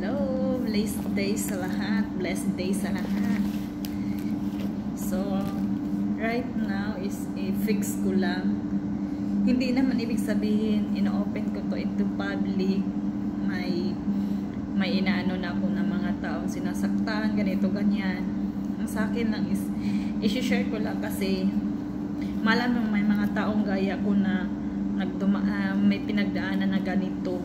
Hello! Blessed day sa lahat. Blessed day sa lahat. So, right now is i-fix ko lang. Hindi naman ibig sabihin, ino-open ko to into public. May inaano na ako ng mga taong sinasaktan, ganito, ganyan. Ang sa akin lang is, i-share ko lang kasi malamang may mga taong gaya ko na may pinagdaanan na ganito.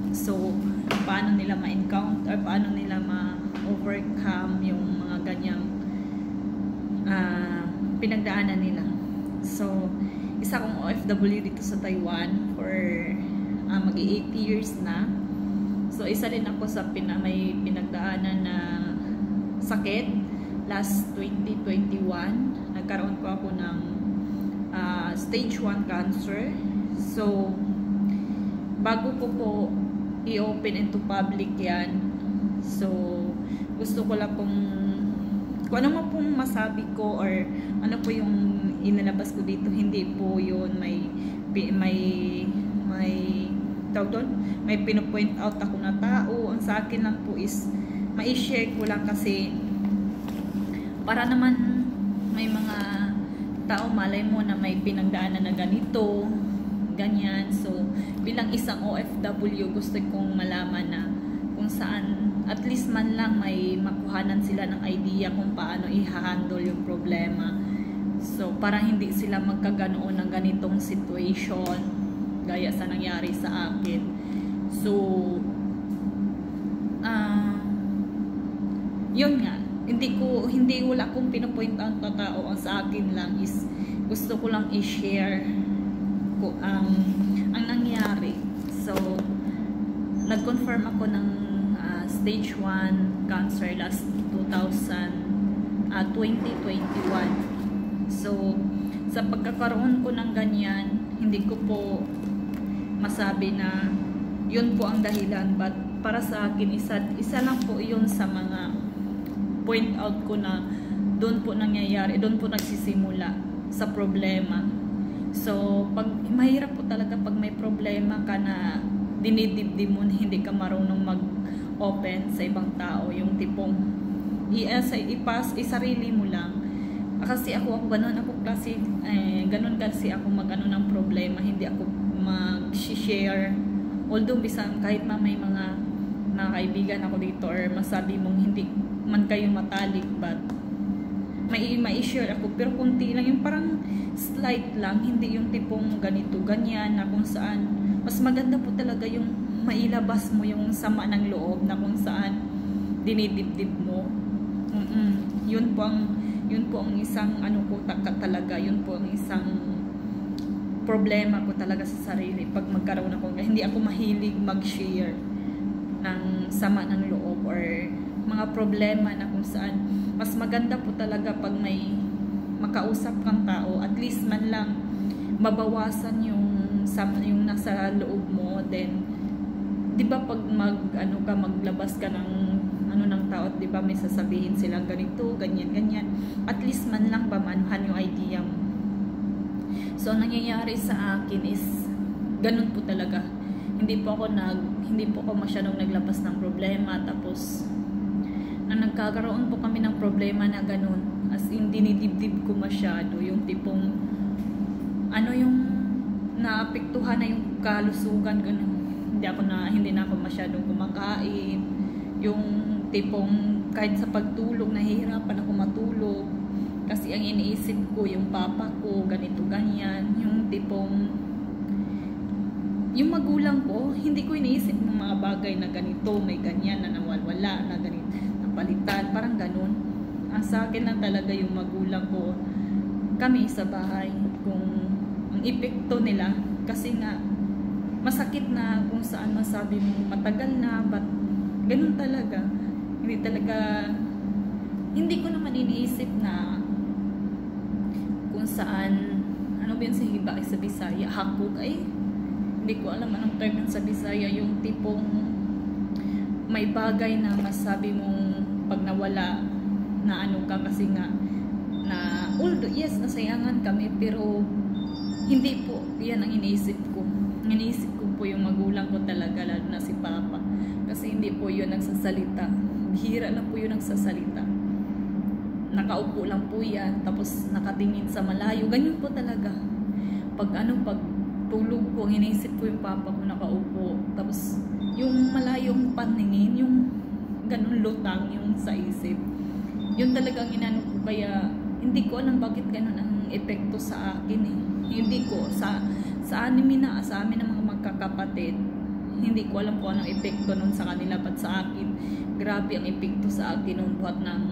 So, paano nila ma-encounter, paano nila ma-overcome yung mga ganyang pinagdaanan nila. So, isa kong OFW dito sa Taiwan for mag-8 years na. So, isa din ako sa may pinagdaanan na sakit. Last 2021, nagkaroon ko ako ng stage 1 cancer. So, bago ko po i-open into public yan, so gusto ko lang pong kung ano man pong masabi ko or ano po yung inalabas ko dito, hindi po yun may tawag doon, may pinopoint out ako na tao. Ang sa akin lang po is ma-share ko lang kasi para naman may mga tao malay mo na may pinagdaanan na ganito, ganyan. So, bilang isang OFW, gusto kong malaman na kung saan, at least man lang may makuhanan sila ng idea kung paano i-handle yung problema. So, para hindi sila magkaganoon ng ganitong situation, gaya sa nangyari sa akin. So, yun nga, hindi wala akong pinopoint out na tao. Ang sa akin lang is, gusto ko lang i-share ko ang nangyari. So, nag-confirm ako ng stage 1 cancer last 2021. So, sa pagkakaroon ko ng ganyan, hindi ko po masabi na yun po ang dahilan, but para sa akin, isa lang po yun sa mga point out ko na doon po nangyayari, doon po nagsisimula sa problema. So, mahirap po talaga pag may problema ka na dinidibdib mo, hindi ka marunong mag-open sa ibang tao. Yung tipong isarili mo lang. Kasi ako ganun kasi ako mag-ano ng problema, hindi ako mag-share. Although bisan kahit may mga kaibigan ako dito or masabi mong hindi man kayo matalik, but may share ako, pero kunti lang, yung parang slight lang, hindi yung tipong ganito, ganyan, na kung saan, mas maganda po talaga yung mailabas mo yung sama ng loob, na kung saan dinidibdib mo. Yun po ang isang ano ko talaga, yun po ang isang problema ko talaga sa sarili. Pag magkaroon ako, hindi ako mahilig mag-share ng sama ng loob or mga problema, na kung saan mas maganda po talaga pag may makausap kang tao, at least man lang mabawasan yung nasa loob mo. Then, di ba pag maglabas ka ng ng tao, at di ba may sasabihin sila ganito, ganyan, ganyan, at least man lang pamanuhan yung idea mo. So, nangyayari sa akin is ganun po talaga. Hindi po ako masyadong naglabas ng problema, tapos na nagkakaroon po kami ng problema na ganun, as in dinidibdib ko masyado, yung tipong yung naapektuhan na yung kalusugan, ganun. Hindi na ako masyadong kumakain, yung tipong kahit sa pagtulog nahihirapan ako matulog kasi ang iniisip ko yung papa ko, ganito, ganyan. Yung tipong yung magulang ko, hindi ko iniisip ng mga bagay na ganito, may ganyan na nawawala, na ganito, napalitan, parang ganun. Ang sa akin lang talaga yung magulang ko, kami sa bahay, kung ang epekto nila, kasi nga masakit na kung saan masabi mo matagal na, but ganun talaga. Hindi ko naman iniisip na kung saan, ano ba yun sa hiba sa Bisaya, hakog, hindi ko alam anong term sa Bisaya, yung tipong may bagay na masabi mong pag nawala na ka, kasi nga na although yes, nasayangan kami, pero hindi po yan ang iniisip ko. Iniisip ko po yung magulang ko talaga, lalo na si Papa. Kasi hindi po yun nagsasalita. Bihira lang po yun nagsasalita. Nakaupo lang po yan, tapos nakatingin sa malayo. Ganyan po talaga. Pag tulog ko, iniisip ko yung papa ko nakaupo. Tapos yung malayong paningin, yung ganun lutang yung sa isip. Yun talagang inano ko, kaya hindi ko alam bakit ganun ang epekto sa akin eh. Hindi ko, sa amin ng mga magkakapatid, hindi ko alam kung anong epekto nun sa kanila, but sa akin, grabe ang epekto sa akin nung buhat ng,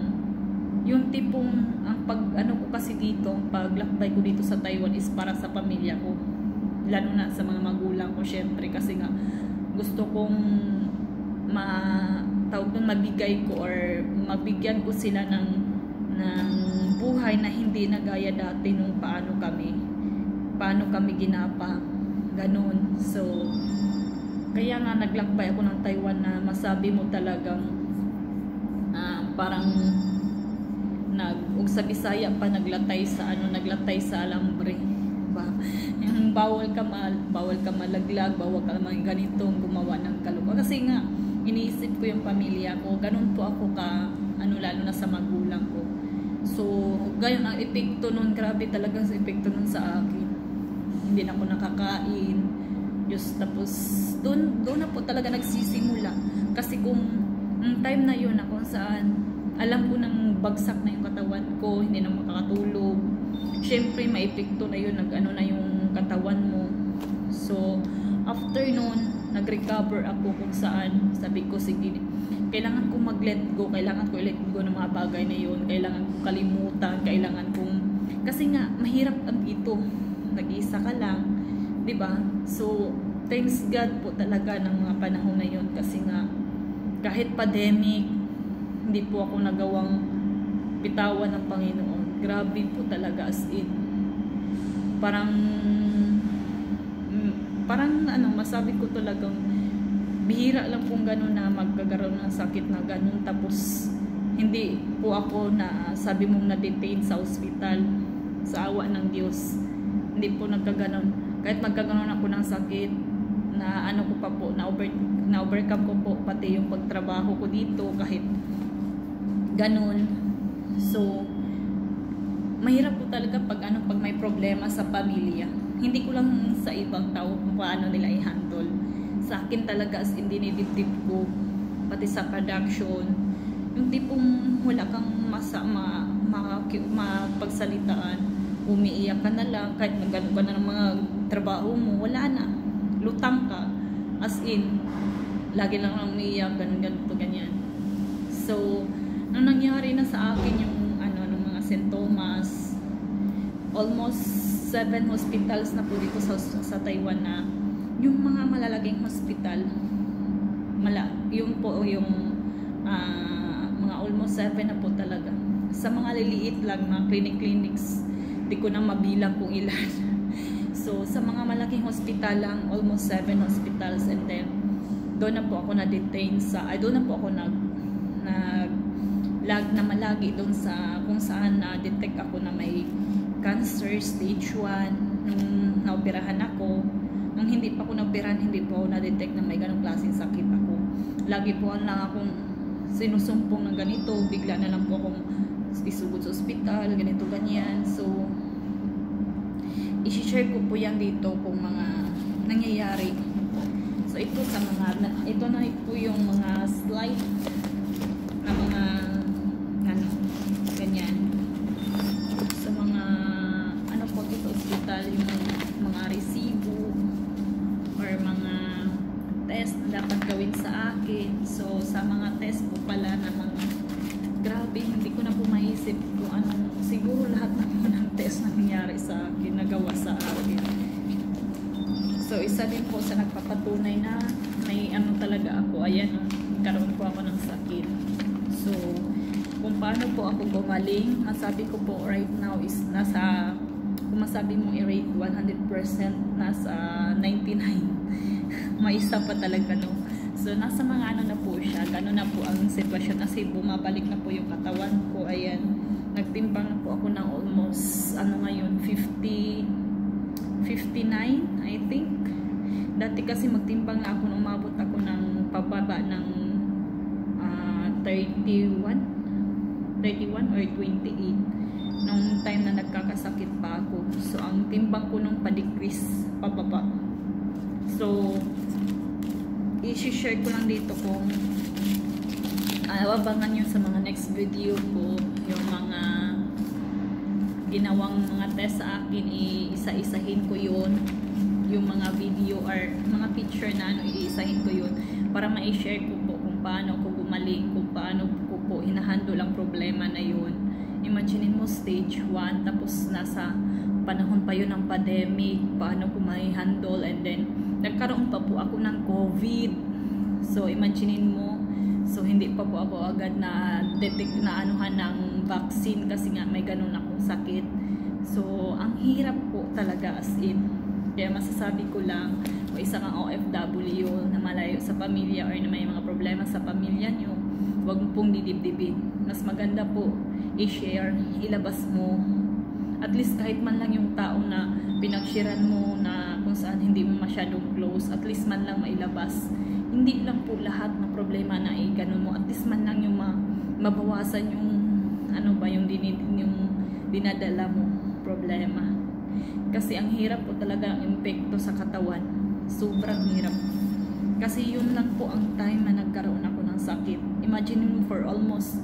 yung tipong, ang ko kasi dito, paglakbay ko dito sa Taiwan is para sa pamilya ko. Lalo na sa mga magulang ko, syempre, kasi nga, gusto kong mabigay ko or mabigyan ko sila ng buhay na hindi na gaya dati nung paano kami ginapa, ganun. So kaya nga naglakbay ako ng Taiwan na masabi mo talagang parang ug sa Bisaya pa naglatay sa alambre ba, yung bawal ka malaglag, bawal ka man ganitong gumawa ng kaloka, kasi nga iniisip ko yung pamilya ko. Ganun po ako lalo na sa magulang ko. So, gayon ang epekto nun. Grabe talaga sa epekto nun sa akin. Hindi na ako nakakain. Tapos, doon na po talaga nagsisimula. Kasi kung time na yun, kung saan, alam ko nang bagsak na yung katawan ko, hindi na makakatulog. Siyempre, may epekto na yun, na yung katawan mo. So, after nun, nag-recover ako kung saan sabi ko, sige, kailangan kong mag-let go, kailangan ko i-let go ng mga bagay na yun, kailangan kong kalimutan, kasi nga mahirap ang ito, nag-iisa ka lang, diba? So thanks God po talaga ng mga panahon na yun, kasi nga kahit pandemic, hindi po ako nagawang bitawan ng Panginoon. Grabe po talaga, as in parang masabi ko talagang bihira lang pong gano'n na magkagaroon ng sakit na gano'n, tapos hindi po ako sabi mong na-detain sa ospital, sa awa ng Diyos. Hindi po nagkaganon. Kahit magkaganon ako ng sakit, na-overcome ko po pati yung pagtrabaho ko dito, kahit gano'n. So mahirap po talaga pag may problema sa pamilya. Hindi ko lang sa ibang tao kung paano nila i-handle. Sa akin talaga, as in, dinidip ko, pati sa production, yung tipong wala kang mapagsalitaan, umiiyak ka na lang, kahit magano ka na ng mga trabaho mo, wala na, lutang ka, as in, lagi lang umiiyak, ganyan. So, nung nangyari na sa akin yung mga sintomas, almost 7 hospitals na po dito sa Taiwan, na yung mga malalaging hospital, yung mga almost 7 na po talaga. Sa mga liliit lang na clinics, di ko na mabilang kung ilan. So sa mga malaking hospital lang, almost 7 hospitals, and then doon na po ako na-detain doon na po ako malagi doon sa kung saan na-detect ako na may cancer stage 1 nung naoperahan ako. Nung hindi pa ako naoperahan, hindi po ako na-detect na may ganong klaseng sakit ako. Lagi po lang akong sinusumpong ng ganito, bigla na lang po akong isugod sa ospital, ganito, ganyan. So i-share ko po yan dito kung mga nangyayari. So ito na po yung mga slide na mga ganyan. Sa mga po dito ospital, yung mga resibo or mga test na dapat gawin sa akin. So sa mga test po pala na mga grabe, hindi ko na po maisip kung siguro lahat na po ng test na nangyari sa akin, nagawa sa akin. So isa din po sa nagpapatunay na may talaga ako, ayan, karoon po ako ng sakit. So kung paano po ako gumaling, masabi ko po right now is kung masabi mo i-rate 100%, nasa 99. May isa pa talaga, no? So nasa mga na po siya, gano'n na po ang sitwasyon, kasi bumabalik na po yung katawan ko. Ayan, nagtimbang na po ako ng almost ngayon 59 I think. Dati kasi magtimbang na ako, umabot ako ng pababa ng 31 or 28 nung time na nagkakasakit pa ako. So ang timbang ko nung pa-decrease pababa. So i-share ko lang dito kung abangan nyo sa mga next video ko yung mga ginawang mga test sa akin. Isa-isahin ko yun, yung mga video or mga picture na iisahin ko yun para ma-share ko po kung paano ako gumaling, kung paano ko po hinahandle ang problema na yun. Imagine mo stage 1 tapos nasa panahon pa yun ng pandemic, paano ko ma-handle, and then nagkaroon pa po ako ng COVID. So imagine mo, so hindi pa po ako agad na detect na anuhan ng vaccine kasi nga may ganun akong sakit. So ang hirap po talaga as in. Kaya masasabi ko lang, kung isa kang OFW na malayo sa pamilya or na may mga problema sa pamilya nyo, huwag mo pong didibdibin. Mas maganda po i-share, ilabas mo. At least kahit man lang yung tao na pinagsharean mo na kung saan hindi mo masyadong close, at least man lang mailabas. Hindi lang po lahat ng problema na ganun mo. At least man lang yung mabawasan yung ano ba yung dinadala mo problema. Kasi ang hirap po talaga ang epekto sa katawan. Sobrang hirap. Kasi yun lang po ang time na nagkaroon ako ng sakit. Imagine mo for almost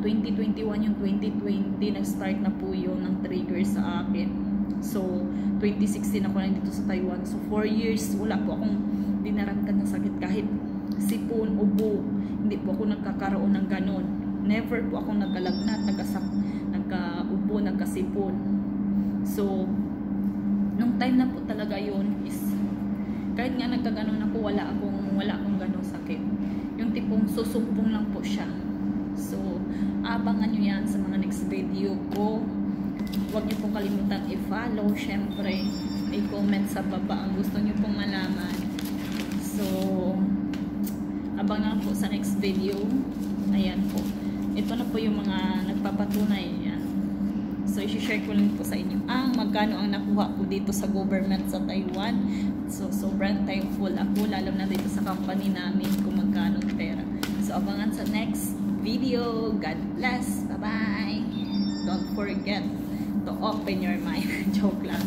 2021 yung 2020 nag-start na po yun ng trigger sa akin. So 2016 ako na dito sa Taiwan. So 4 years wala po akong dinaramdaman ng sakit kahit sipon, ubo. Hindi po ako nagkakaroon ng ganon. Never po ako nagkalagnat, nagka-ubo, nagkasipon. So nung time na po talaga yun is kahit nga nagkaganon ako, wala akong ganong sakit. Yung tipong susumpong lang po siya. So abangan nyo yan sa mga next video ko. Huwag nyo pong kalimutan i-follow, syempre i-comment sa baba ang gusto nyo pong malaman. So abangan po sa next video. Ayan po, ito na po yung mga nagpapatunay. Yan. So, i-share ko lang po sa inyo magkano ang nakuha ko dito sa government sa Taiwan. So, sobrang thankful ako, lalo na dito sa company namin kung magkano pera. So, abangan sa next video. God bless. Bye-bye. Don't forget to open your mind. Joke lang.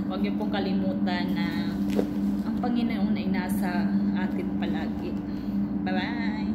Huwag niyo pong kalimutan na ang Panginoon ay nasa atin palagi. Bye-bye.